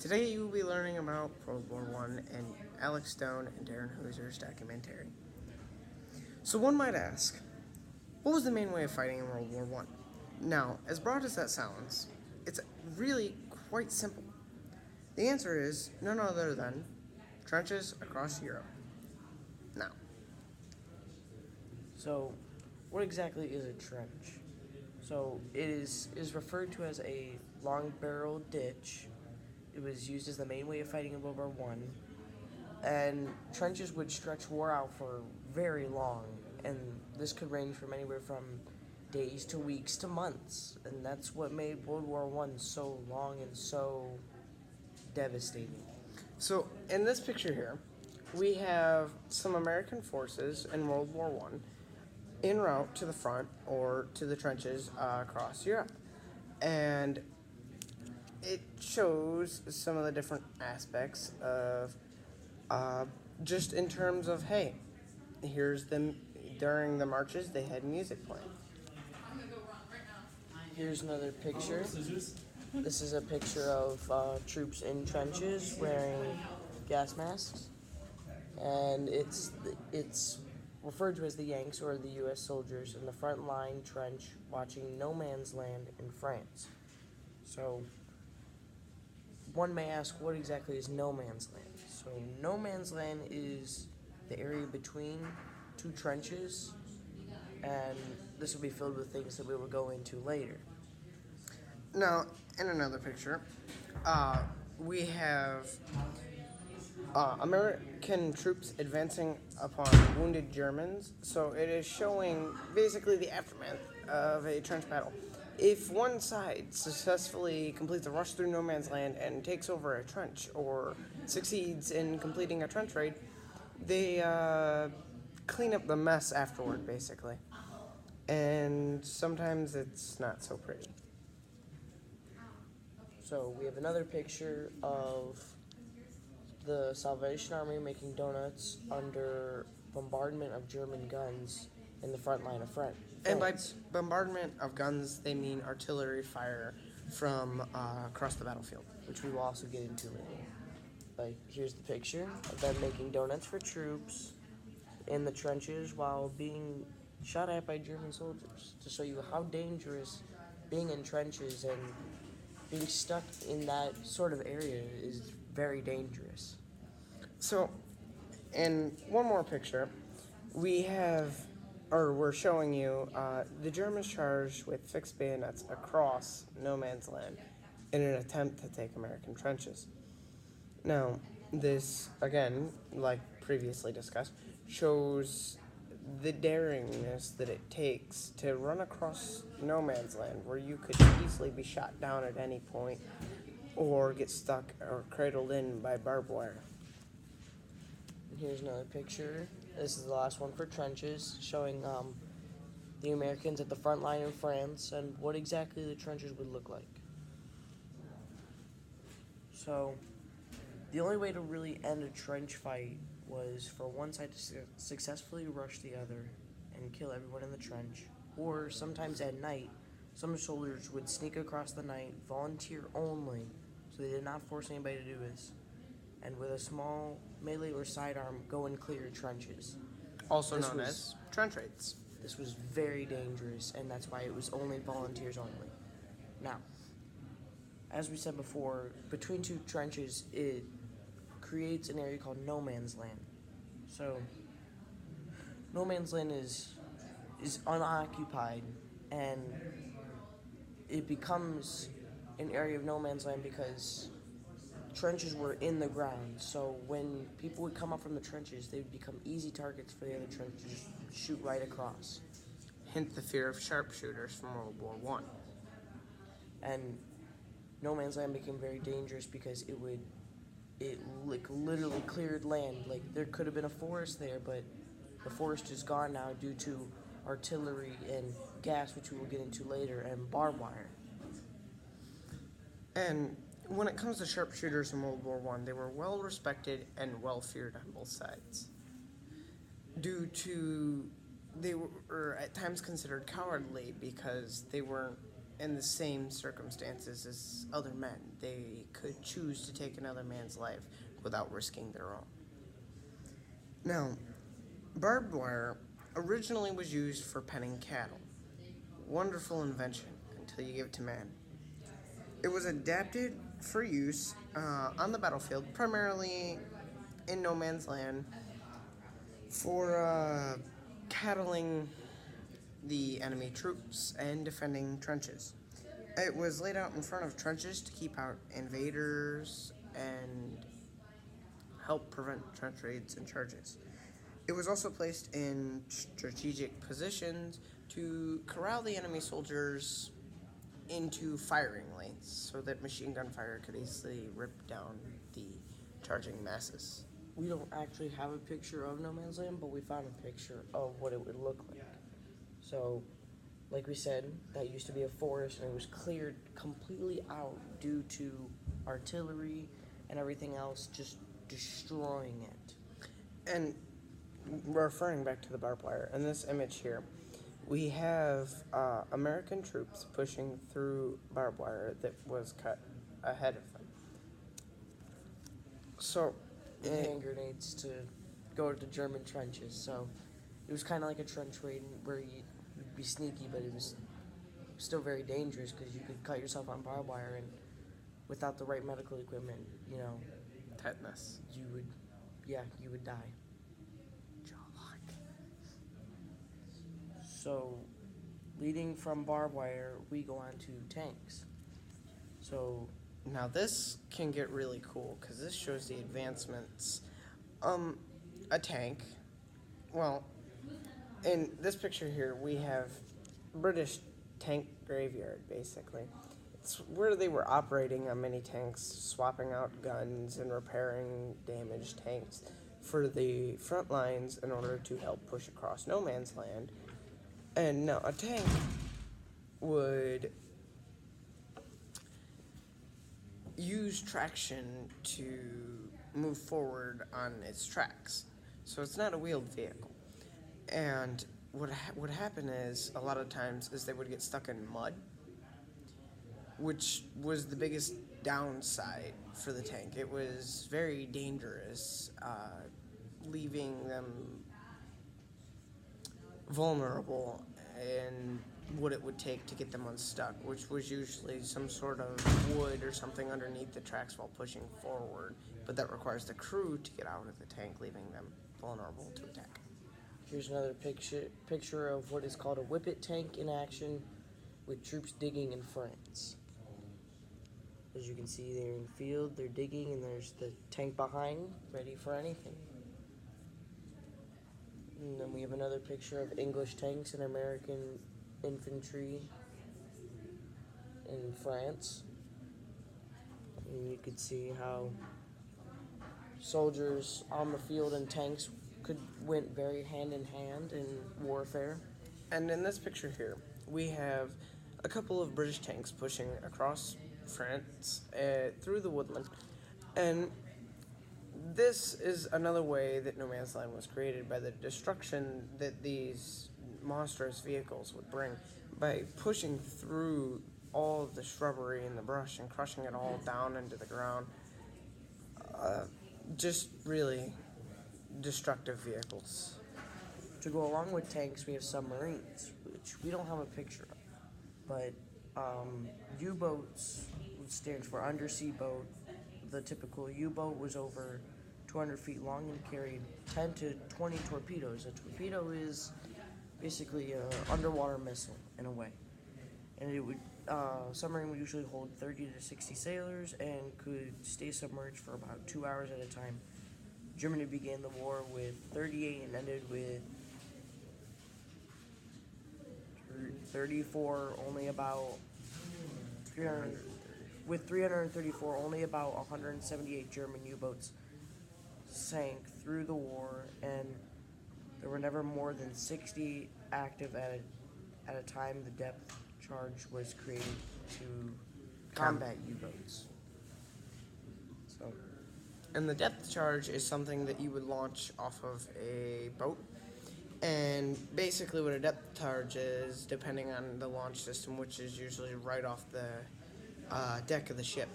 Today you will be learning about World War I and Alex Stone and Darren Hooser's documentary. So one might ask, what was the main way of fighting in World War I? Now, as broad as that sounds, it's really quite simple. The answer is none other than trenches across Europe. Now, So, what exactly is a trench? So, it is referred to as a long-barreled ditch. It was used as the main way of fighting in World War One, and trenches would stretch war out for very long, and this could range from anywhere from days to weeks to months, and that's what made World War One so long and so devastating. so in this picture here, we have some American forces in World War I en route to the front or to the trenches across Europe. And it shows some of the different aspects of just in terms of, hey, here's them during the marches, they had music playing. Here's another picture. This is a picture of troops in trenches wearing gas masks, and it's referred to as the Yanks or the U.S. soldiers in the front line trench watching No Man's Land in France. So, one may ask, what exactly is No Man's Land? So, No Man's Land is the area between two trenches, and this will be filled with things that we will go into later. Now, in another picture, we have American troops advancing upon wounded Germans. So it is showing basically the aftermath of a trench battle. If one side successfully completes a rush through no man's land and takes over a trench or succeeds in completing a trench raid, they clean up the mess afterward, basically. And sometimes it's not so pretty. So we have another picture of the Salvation Army making donuts under bombardment of German guns in the front line of France. And by bombardment of guns, they mean artillery fire from across the battlefield. Which we will also get into later. But here's the picture of them making donuts for troops in the trenches while being shot at by German soldiers to show you how dangerous being in trenches and being stuck in that sort of area is very dangerous. So, in one more picture, we're showing you the Germans charged with fixed bayonets across no man's land in an attempt to take American trenches. Now, this, again, like previously discussed, shows the daringness that it takes to run across no man's land where you could easily be shot down at any point or get stuck or cradled in by barbed wire. And here's another picture. This is the last one for trenches, showing the Americans at the front line in France and what exactly the trenches would look like. So, the only way to really end a trench fight was for one side to successfully rush the other and kill everyone in the trench. Or sometimes at night, some soldiers would sneak across the night, volunteer only, so they did not force anybody to do this, and with a small melee or sidearm, go and clear trenches. Also This known was- as trench raids. This was very dangerous, and that's why it was only volunteers only. Now, as we said before, between two trenches, it creates an area called No Man's Land. So, No Man's Land is unoccupied, and it becomes an area of No Man's Land because trenches were in the ground. So when people would come up from the trenches, they would become easy targets for the other trenches to just shoot right across. Hint the fear of sharpshooters from World War One. And No Man's Land became very dangerous because it like literally cleared land. Like there could have been a forest there, but the forest is gone now due to artillery and gas, which we will get into later, and barbed wire. And when it comes to sharpshooters in World War I, they were well respected and well feared on both sides. Due to they were at times considered cowardly because they weren't in the same circumstances as other men. They could choose to take another man's life without risking their own. Now, barbed wire originally was used for penning cattle. Wonderful invention until you give it to man. It was adapted for use on the battlefield, primarily in no man's land, for cattling the enemy troops and defending trenches. It was laid out in front of trenches to keep out invaders and help prevent trench raids and charges. It was also placed in strategic positions to corral the enemy soldiers into firing lanes so that machine gun fire could easily rip down the charging masses. We don't actually have a picture of No Man's Land, but we found a picture of what it would look like. So, like we said, that used to be a forest, and it was cleared completely out due to artillery and everything else just destroying it. And referring back to the barbed wire, in this image here, we have American troops pushing through barbed wire that was cut ahead of them. So, Hand grenades to go to German trenches. So it was kind of like a trench raid where you'd be sneaky, but it was still very dangerous because you could cut yourself on barbed wire, and without the right medical equipment, tetanus. you would die. So, leading from barbed wire, we go on to tanks. So, Now this can get really cool because this shows the advancements. A tank. Well, in this picture here, we have British tank graveyard, basically. It's where they were operating on many tanks, swapping out guns and repairing damaged tanks for the front lines in order to help push across no man's land. And now a tank would use traction to move forward on its tracks. So it's not a wheeled vehicle. And what would happen is, a lot of times, is they would get stuck in mud, which was the biggest downside for the tank. It was very dangerous, leaving them vulnerable in what it would take to get them unstuck, which was usually some sort of wood or something underneath the tracks while pushing forward, but that requires the crew to get out of the tank, leaving them vulnerable to attack. here's another picture of what is called a whippet tank in action with troops digging in France. As you can see, they're in the field, they're digging, and there's the tank behind, ready for anything. And then we have another picture of English tanks and American infantry in France. And you could see how soldiers on the field and tanks went very hand in hand in warfare. And in this picture here, we have a couple of British tanks pushing across France through the woodland. And this is another way that No Man's Land was created, by the destruction that these monstrous vehicles would bring, by pushing through all of the shrubbery and the brush and crushing it all down into the ground. Just really destructive vehicles. To go along with tanks, we have submarines, which we don't have a picture of. But U-boats, which stands for undersea boat. The typical U-boat was over 200 feet long and carried 10 to 20 torpedoes. A torpedo is basically an underwater missile, in a way. And it would submarine would usually hold 30 to 60 sailors and could stay submerged for about 2 hours at a time. Germany began the war with 38 and ended with 34, only about 300, with 334, only about 178 German U-boats sank through the war, and there were never more than 60 active at a time. The depth charge was created to combat U-boats. And the depth charge is something that you would launch off of a boat, And basically, what a depth charge is, depending on the launch system, which is usually right off the deck of the ship,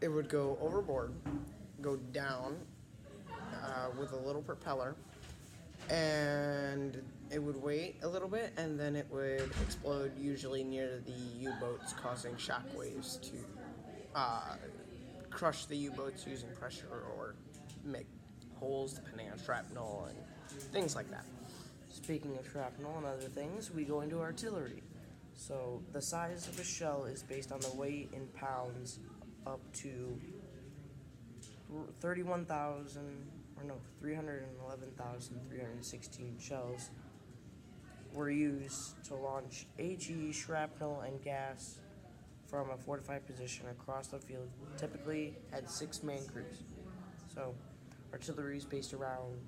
it would go overboard, go down with a little propeller, and it would wait a little bit, and then it would explode, usually near the U-boats, causing shock waves to crush the U-boats using pressure or make holes depending on shrapnel and things like that. Speaking of shrapnel and other things, we go into artillery. So the size of a shell is based on the weight in pounds up to 311,316 shells were used to launch HE, shrapnel, and gas from a fortified position across the field, typically had 6-man crews. So artillery is based around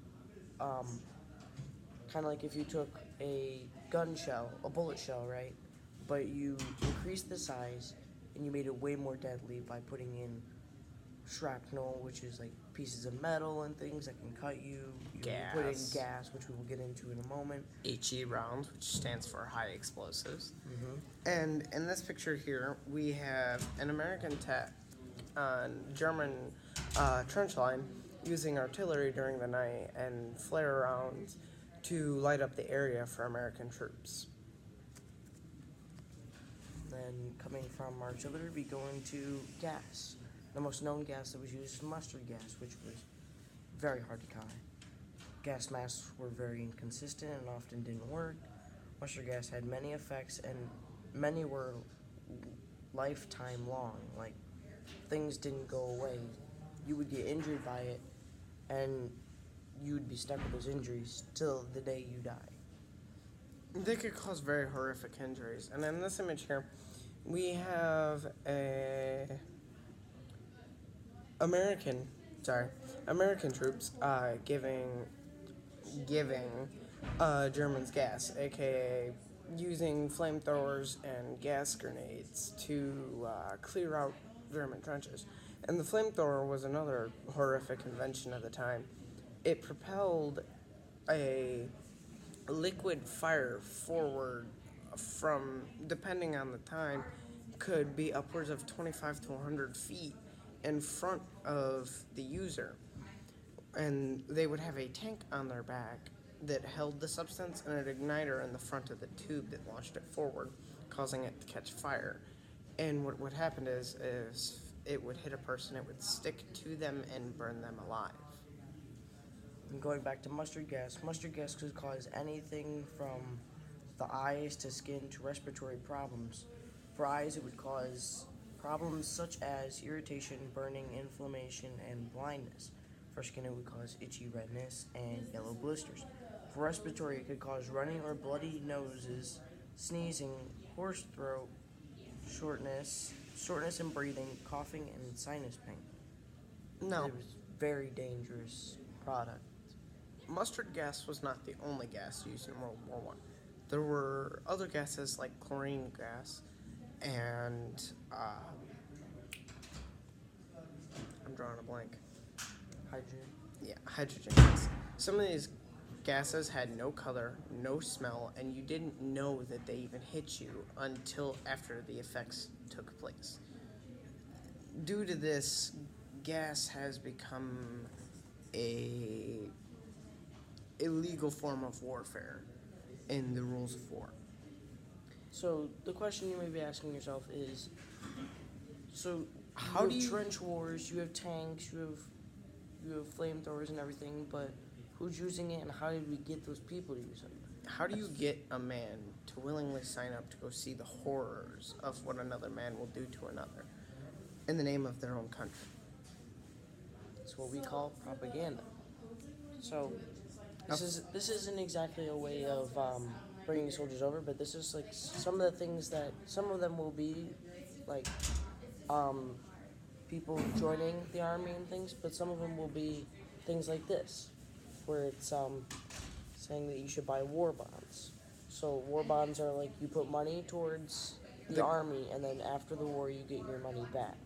kind of like if you took a gun shell, a bullet shell, right? But you increased the size and you made it way more deadly by putting in shrapnel, which is like pieces of metal and things that can cut you. You put in gas, which we will get into in a moment. HE rounds, which stands for high explosives. And in this picture here, we have an American tech on German trench line using artillery during the night and flare rounds to light up the area for American troops. Then coming from artillery, we go into gas. The most known gas that was used is mustard gas, which was very hard to come. Gas masks were very inconsistent and often didn't work. Mustard gas had many effects, and many were lifetime long. Like, things didn't go away. You would get injured by it, and you would be stuck with those injuries till the day you die. They could cause very horrific injuries. And in this image here, we have American troops giving Germans gas, aka using flamethrowers and gas grenades to clear out German trenches. And the flamethrower was another horrific invention of the time. It propelled a liquid fire forward from, depending on the time, could be upwards of 25 to 100 feet in front of the user. And they would have a tank on their back that held the substance and an igniter in the front of the tube that launched it forward, causing it to catch fire. And what would happen is it would hit a person, it would stick to them and burn them alive. And going back to mustard gas could cause anything from the eyes to skin to respiratory problems. For eyes, it would cause problems such as irritation, burning, inflammation, and blindness. For skin, it would cause itchy redness and yellow blisters. For respiratory, it could cause runny or bloody noses, sneezing, hoarse throat, shortness in breathing, coughing, and sinus pain. No. It was very dangerous product. Mustard gas was not the only gas used in World War I. There were other gases like chlorine gas and I'm drawing a blank. Hydrogen. Yeah, hydrogen gas. Some of these gases had no color, no smell, and you didn't know that they even hit you until after the effects took place. Due to this, gas has become a illegal form of warfare in the rules of war. So the question you may be asking yourself is, so How you do have you- trench wars, you have tanks, you have flamethrowers and everything, but who's using it and how did we get those people to use it? How do you get a man to willingly sign up to go see the horrors of what another man will do to another in the name of their own country? It's what we call propaganda. So this isn't exactly a way of bringing soldiers over, but this is like some of the things that some of them will be like people joining the army and things, but some of them will be things like this, where it's saying that you should buy war bonds. So war bonds are like you put money towards the army, and then after the war you get your money back.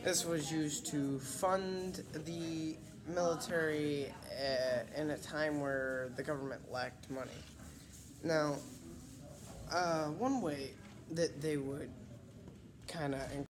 This was used to fund the military in a time where the government lacked money. Now, one way that they would kind of